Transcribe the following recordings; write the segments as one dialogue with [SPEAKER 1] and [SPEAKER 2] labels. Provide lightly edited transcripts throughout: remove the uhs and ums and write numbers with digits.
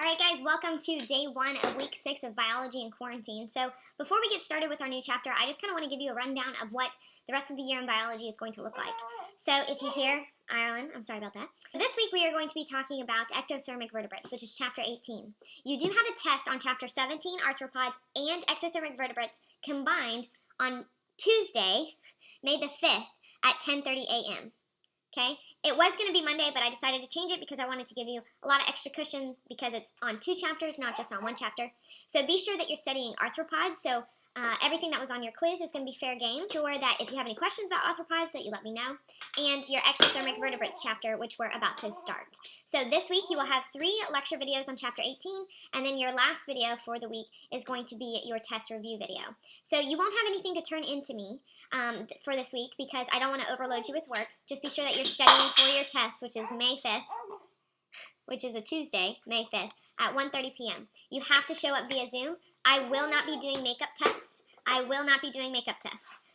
[SPEAKER 1] Alright guys, welcome to day 1 of week 6 of biology and quarantine. So before we get started with our new chapter, I just kind of want to give you a rundown of what the rest of the year in biology is going to look like. So if you hear Ireland, I'm sorry about that. This week we are going to be talking about ectothermic vertebrates, which is chapter 18. You do have a test on chapter 17, arthropods, and ectothermic vertebrates combined on Tuesday, May the 5th at 10:30 a.m. Okay, it was going to be Monday, but I decided to change it because I wanted to give you a lot of extra cushion because it's on 2 chapters, not just on 1 chapter. So be sure that you're studying arthropods. So everything that was on your quiz is going to be fair game. Sure that if you have any questions about arthropods that you let me know. And your ectothermic vertebrates chapter, which we're about to start. So this week you will have 3 lecture videos on chapter 18, and then your last video for the week is going to be your test review video. So you won't have anything to turn into me for this week because I don't want to overload you with work. Just be sure that you're studying for your test, which is May 5th. Which is a Tuesday, May 5th, at 1:30 p.m. You have to show up via Zoom. I will not be doing makeup tests.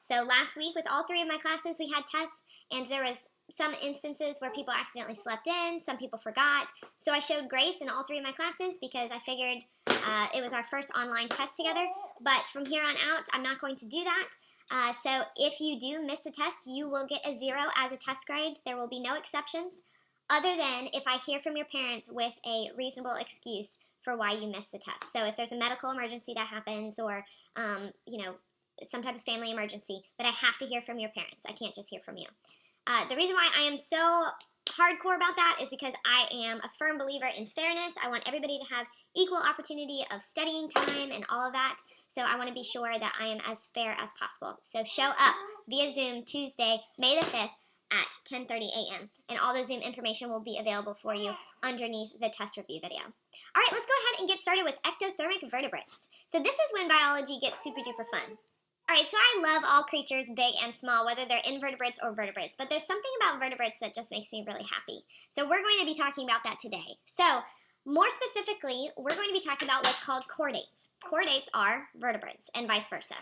[SPEAKER 1] So last week with all 3 of my classes, we had tests, and there was some instances where people accidentally slept in, some people forgot. So I showed grace in all 3 of my classes because I figured it was our first online test together. But from here on out, I'm not going to do that. So if you do miss the test, you will get a 0 as a test grade. There will be no exceptions, other than if I hear from your parents with a reasonable excuse for why you missed the test. So if there's a medical emergency that happens or, some type of family emergency, but I have to hear from your parents. I can't just hear from you. The reason why I am so hardcore about that is because I am a firm believer in fairness. I want everybody to have equal opportunity of studying time and all of that. So I want to be sure that I am as fair as possible. So show up via Zoom Tuesday, May the 5th, at 10:30 a.m. And all the Zoom information will be available for you underneath the test review video. All right, let's go ahead and get started with ectothermic vertebrates. So this is when biology gets super duper fun. All right, so I love all creatures, big and small, whether they're invertebrates or vertebrates, but there's something about vertebrates that just makes me really happy. So we're going to be talking about that today. So more specifically, we're going to be talking about what's called chordates. Chordates are vertebrates and vice versa.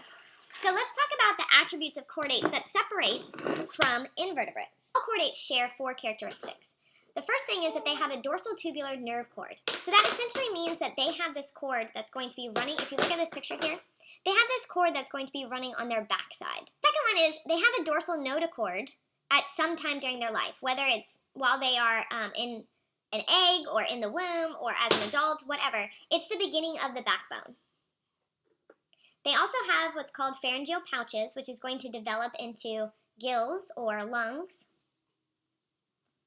[SPEAKER 1] So let's talk about the attributes of chordates that separates from invertebrates. All chordates share 4 characteristics. The first thing is that they have a dorsal tubular nerve cord. So that essentially means that they have this cord that's going to be running, if you look at this picture here, they have this cord that's going to be running on their backside. Second one is they have a dorsal notochord at some time during their life, whether it's while they are in an egg or in the womb or as an adult, whatever. It's the beginning of the backbone. They also have what's called pharyngeal pouches, which is going to develop into gills or lungs,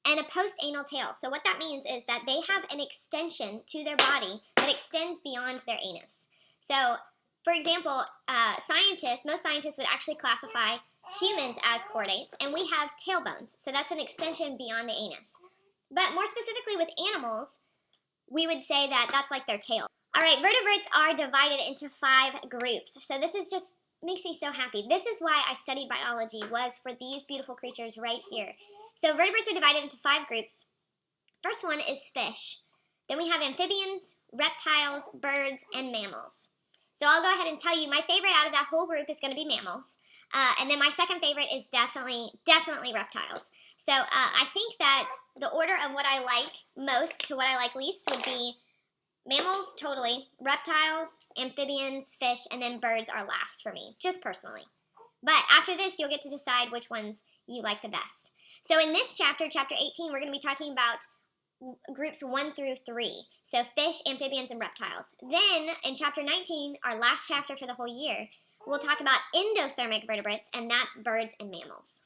[SPEAKER 1] and a post-anal tail. So what that means is that they have an extension to their body that extends beyond their anus. So, for example, most scientists would actually classify humans as chordates, and we have tailbones. So that's an extension beyond the anus. But more specifically with animals, we would say that that's like their tail. All right, vertebrates are divided into 5 groups. So this is just makes me so happy. This is why I studied biology, was for these beautiful creatures right here. So vertebrates are divided into 5 groups. First one is fish. Then we have amphibians, reptiles, birds, and mammals. So I'll go ahead and tell you my favorite out of that whole group is going to be mammals. And then my second favorite is definitely reptiles. So I think that the order of what I like most to what I like least would be mammals, totally, reptiles, amphibians, fish, and then birds are last for me, just personally. But after this, you'll get to decide which ones you like the best. So in this chapter, chapter 18, we're going to be talking about groups 1 through 3. So fish, amphibians, and reptiles. Then in chapter 19, our last chapter for the whole year, we'll talk about endothermic vertebrates, and that's birds and mammals.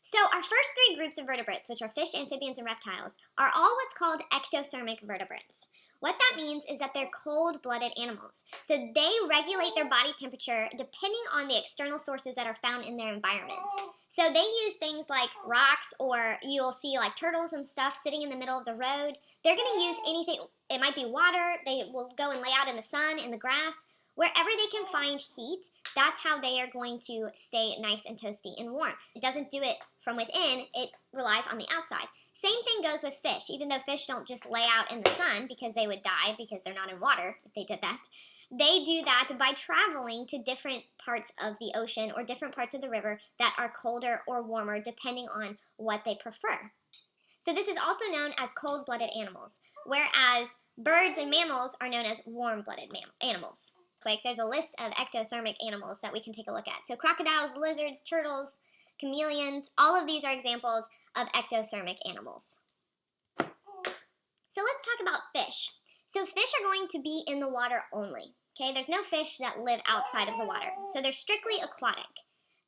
[SPEAKER 1] So our first 3 groups of vertebrates, which are fish, amphibians, and reptiles, are all what's called ectothermic vertebrates. What that means is that they're cold-blooded animals. So they regulate their body temperature depending on the external sources that are found in their environment. So they use things like rocks, or you'll see like turtles and stuff sitting in the middle of the road. They're going to use anything. It might be water. They will go and lay out in the sun, in the grass. Wherever they can find heat, that's how they are going to stay nice and toasty and warm. It doesn't do it from within, it relies on the outside. Same thing goes with fish. Even though fish don't just lay out in the sun because they would die because they're not in water if they did that, they do that by traveling to different parts of the ocean or different parts of the river that are colder or warmer depending on what they prefer. So this is also known as cold-blooded animals, whereas Birds and mammals are known as warm-blooded animals. Quick, there's a list of ectothermic animals that we can take a look at. So crocodiles, lizards, turtles, chameleons, all of these are examples of ectothermic animals. So let's talk about fish. So fish are going to be in the water only. Okay, there's no fish that live outside of the water. So they're strictly aquatic.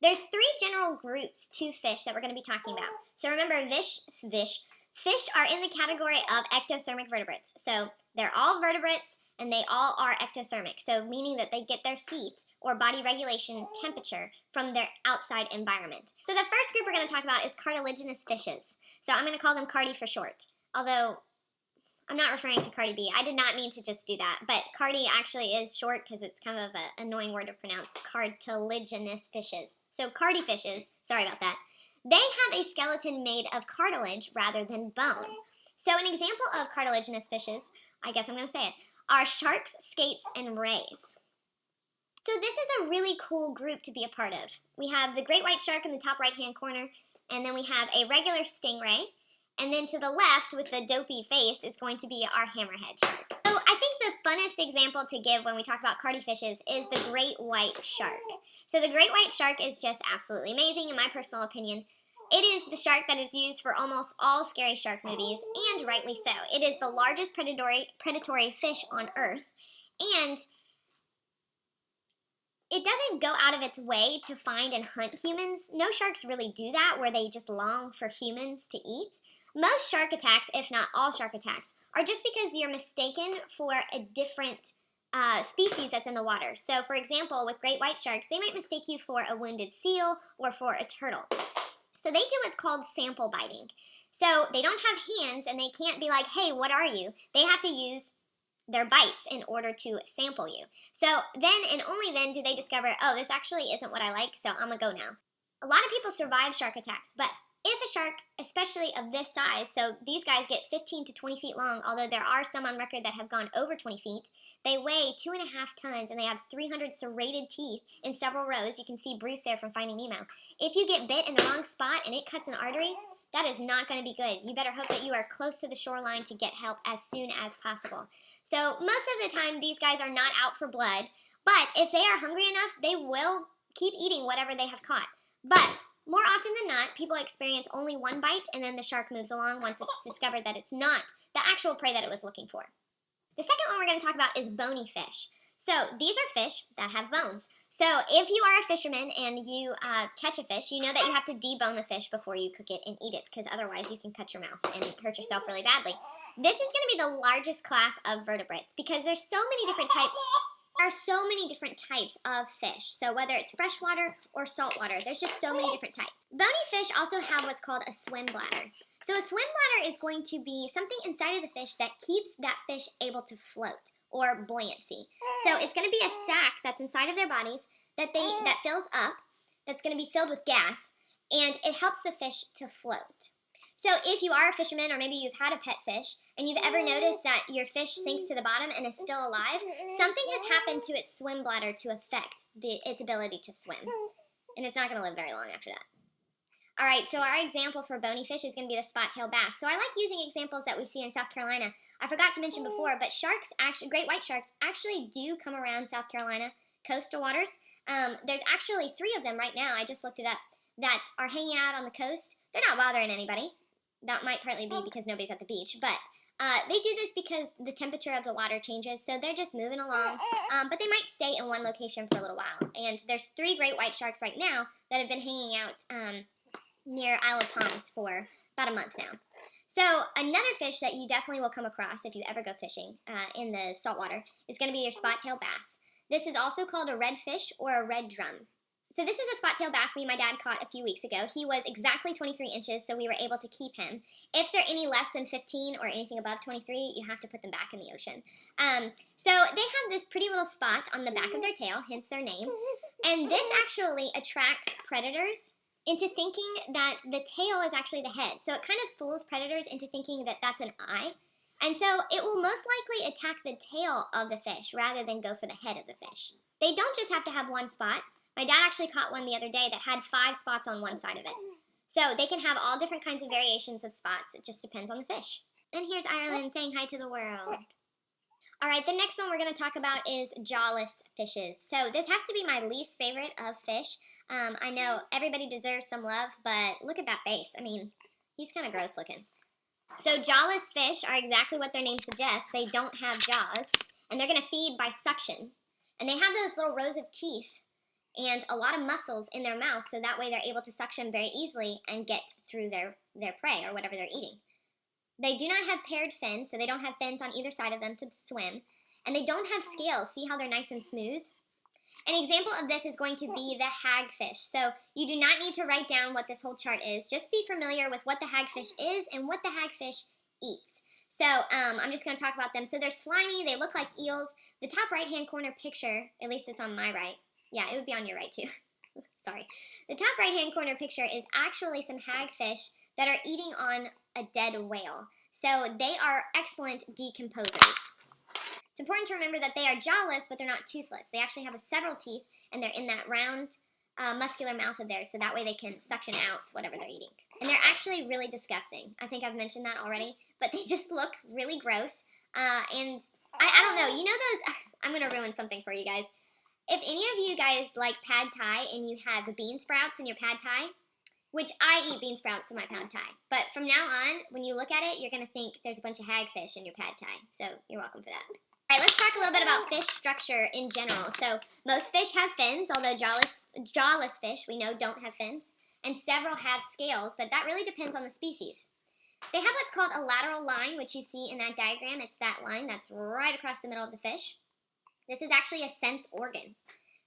[SPEAKER 1] There's 3 general groups to fish that we're going to be talking about. So remember, fish are in the category of ectothermic vertebrates. So they're all vertebrates and they all are ectothermic. So meaning that they get their heat or body regulation temperature from their outside environment. So the first group we're going to talk about is cartilaginous fishes. So I'm going to call them Cardi for short. Although I'm not referring to Cardi B. I did not mean to just do that. But Cardi actually is short because it's kind of an annoying word to pronounce. Cartilaginous fishes. So Cardi fishes, sorry about that, they have a skeleton made of cartilage rather than bone. So an example of cartilaginous fishes, I guess I'm going to say it, are sharks, skates, and rays. So this is a really cool group to be a part of. We have the great white shark in the top right-hand corner, and then we have a regular stingray, and then to the left with the dopey face is going to be our hammerhead shark. So I think the funnest example to give when we talk about cardi fishes is the great white shark. So the great white shark is just absolutely amazing in my personal opinion. It is the shark that is used for almost all scary shark movies, and rightly so. It is the largest predatory fish on Earth, and it doesn't go out of its way to find and hunt humans. No sharks really do that, where they just long for humans to eat. Most shark attacks, if not all shark attacks, are just because you're mistaken for a different species that's in the water. So, for example, with great white sharks, they might mistake you for a wounded seal or for a turtle. So they do what's called sample biting. So they don't have hands, and they can't be like, hey, what are you? They have to use their bites in order to sample you. So then and only then do they discover, oh, this actually isn't what I like, so I'm going to go now. A lot of people survive shark attacks, but if a shark, especially of this size, so these guys get 15 to 20 feet long, although there are some on record that have gone over 20 feet, they weigh 2.5 tons, and they have 300 serrated teeth in several rows. You can see Bruce there from Finding Nemo. If you get bit in the wrong spot and it cuts an artery, that is not going to be good. You better hope that you are close to the shoreline to get help as soon as possible. So most of the time, these guys are not out for blood, but if they are hungry enough, they will keep eating whatever they have caught. But more often than not, people experience only one bite, and then the shark moves along once it's discovered that it's not the actual prey that it was looking for. The second one we're going to talk about is bony fish. So these are fish that have bones. So if you are a fisherman and you catch a fish, you know that you have to debone the fish before you cook it and eat it, because otherwise you can cut your mouth and hurt yourself really badly. This is going to be the largest class of vertebrates because there's so many different types. There are so many different types of fish. So whether it's freshwater or saltwater, there's just so many different types. Bony fish also have what's called a swim bladder. So a swim bladder is going to be something inside of the fish that keeps that fish able to float, or buoyancy. So it's going to be a sac that's inside of their bodies that fills up, that's going to be filled with gas, and it helps the fish to float. So if you are a fisherman, or maybe you've had a pet fish, and you've ever noticed that your fish sinks to the bottom and is still alive, something has happened to its swim bladder to affect its ability to swim. And it's not going to live very long after that. All right, so our example for bony fish is going to be the spot-tailed bass. So I like using examples that we see in South Carolina. I forgot to mention before, but great white sharks actually do come around South Carolina coastal waters. There's actually 3 of them right now, I just looked it up, that are hanging out on the coast. They're not bothering anybody. That might partly be because nobody's at the beach, but they do this because the temperature of the water changes, so they're just moving along, but they might stay in one location for a little while. And there's 3 great white sharks right now that have been hanging out near Isle of Palms for about a month now. So another fish that you definitely will come across if you ever go fishing in the saltwater is going to be your spot-tailed bass. This is also called a redfish or a red drum. So this is a spot-tailed bass me and my dad caught a few weeks ago. He was exactly 23 inches, so we were able to keep him. If they're any less than 15 or anything above 23, you have to put them back in the ocean. So they have this pretty little spot on the back of their tail, hence their name. And this actually attracts predators into thinking that the tail is actually the head. So it kind of fools predators into thinking that that's an eye. And so it will most likely attack the tail of the fish rather than go for the head of the fish. They don't just have to have one spot. My dad actually caught one the other day that had 5 spots on one side of it. So they can have all different kinds of variations of spots. It just depends on the fish. And here's Ireland saying hi to the world. All right, the next one we're going to talk about is jawless fishes. So this has to be my least favorite of fish. I know everybody deserves some love, but look at that face. I mean, he's kind of gross looking. So jawless fish are exactly what their name suggests. They don't have jaws, and they're going to feed by suction. And they have those little rows of teeth and a lot of muscles in their mouth, so that way they're able to suction very easily and get through their prey or whatever they're eating. They do not have paired fins, so they don't have fins on either side of them to swim. And they don't have scales. See how they're nice and smooth? An example of this is going to be the hagfish. So you do not need to write down what this whole chart is. Just be familiar with what the hagfish is and what the hagfish eats. So I'm just going to talk about them. So they're slimy. They look like eels. The top right-hand corner picture, at least it's on my right. Yeah, it would be on your right too. Sorry. The top right-hand corner picture is actually some hagfish that are eating on a dead whale. So they are excellent decomposers. It's important to remember that they are jawless, but they're not toothless. They actually have several teeth, and they're in that round, muscular mouth of theirs, so that way they can suction out whatever they're eating. And they're actually really disgusting. I think I've mentioned that already, but they just look really gross. And I don't know. You know those... I'm going to ruin something for you guys. If any of you guys like pad thai and you have bean sprouts in your pad thai, which I eat bean sprouts in my pad thai, but from now on, when you look at it, you're going to think there's a bunch of hagfish in your pad thai. So you're welcome for that. All right, let's talk a little bit about fish structure in general. So most fish have fins, although jawless fish, we know, don't have fins. And several have scales, but that really depends on the species. They have what's called a lateral line, which you see in that diagram. It's that line that's right across the middle of the fish. This is actually a sense organ.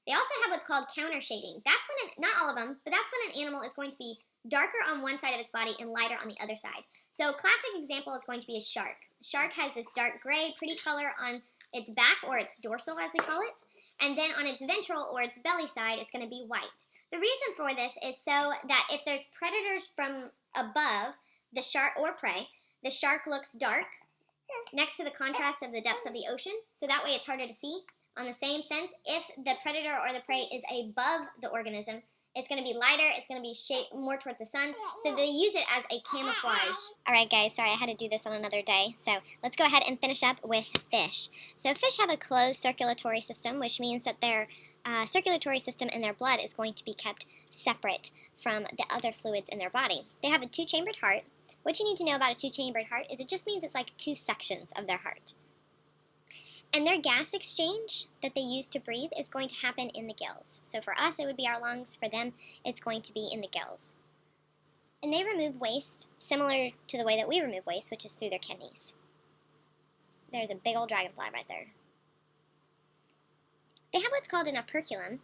[SPEAKER 1] They also have what's called counter shading. That's when, not all of them, but that's when an animal is going to be darker on one side of its body and lighter on the other side. So a classic example is going to be a shark. A shark has this dark gray, pretty color on its back, or its dorsal as we call it, and then on its ventral or its belly side, it's going to be white. The reason for this is so that if there's predators from above the shark or prey, the shark looks dark next to the contrast of the depth of the ocean, so that way it's harder to see. On the same sense, if the predator or the prey is above the organism, it's going to be lighter, it's going to be shaped more towards the sun, so they use it as a camouflage. Alright guys, sorry I had to do this on another day, so let's go ahead and finish up with fish. So fish have a closed circulatory system, which means that their circulatory system in their blood is going to be kept separate from the other fluids in their body. They have a two-chambered heart. What you need to know about a two-chambered heart is it just means it's like two sections of their heart. And their gas exchange that they use to breathe is going to happen in the gills. So for us, it would be our lungs. For them, it's going to be in the gills. And they remove waste similar to the way that we remove waste, which is through their kidneys. There's a big old dragonfly right there. They have what's called an operculum.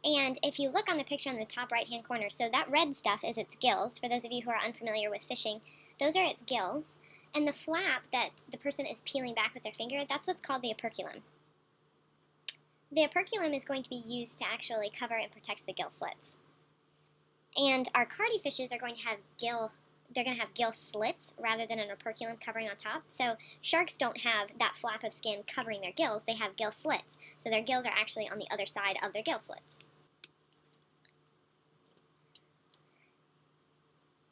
[SPEAKER 1] And if you look on the picture on the top right-hand corner, so that red stuff is its gills. For those of you who are unfamiliar with fishing, those are its gills. And the flap that the person is peeling back with their finger, that's what's called the operculum. The operculum is going to be used to actually cover and protect the gill slits. And our cardi fishes are going to have gill slits rather than an operculum covering on top. So sharks don't have that flap of skin covering their gills, they have gill slits. So their gills are actually on the other side of their gill slits.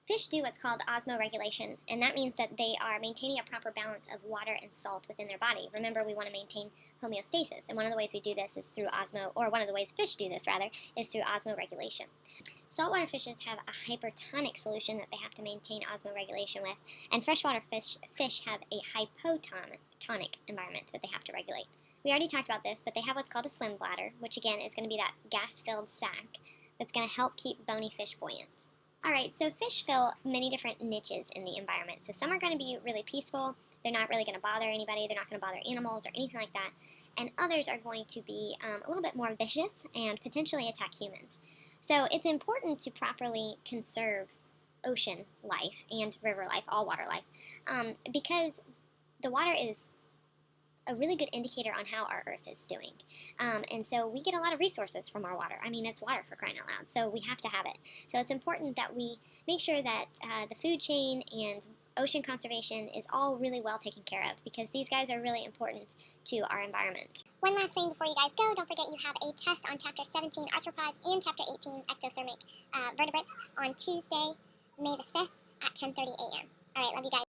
[SPEAKER 1] Fish do what's called osmoregulation, and that means that they are maintaining a proper balance of water and salt within their body. Remember, we want to maintain homeostasis, and one of the ways we do this is through one of the ways fish do this, rather, is through osmoregulation. Saltwater fishes have a hypertonic solution that they have to maintain osmoregulation with, and freshwater fish have a hypotonic environment that they have to regulate. We already talked about this, but they have what's called a swim bladder, which again is going to be that gas-filled sac that's going to help keep bony fish buoyant. Alright, so fish fill many different niches in the environment. So some are going to be really peaceful, they're not really going to bother anybody, they're not going to bother animals or anything like that. And others are going to be a little bit more vicious and potentially attack humans. So it's important to properly conserve ocean life and river life, all water life, because the water is a really good indicator on how our Earth is doing. And so we get a lot of resources from our water. I mean, it's water for crying out loud, so we have to have it. So it's important that we make sure that the food chain and ocean conservation is all really well taken care of, because these guys are really important to our environment.
[SPEAKER 2] One last thing before you guys go, don't forget you have a test on Chapter 17, Arthropods, and Chapter 18, Ectothermic Vertebrates, on Tuesday, May the 5th at 10:30 a.m. All right, love you guys.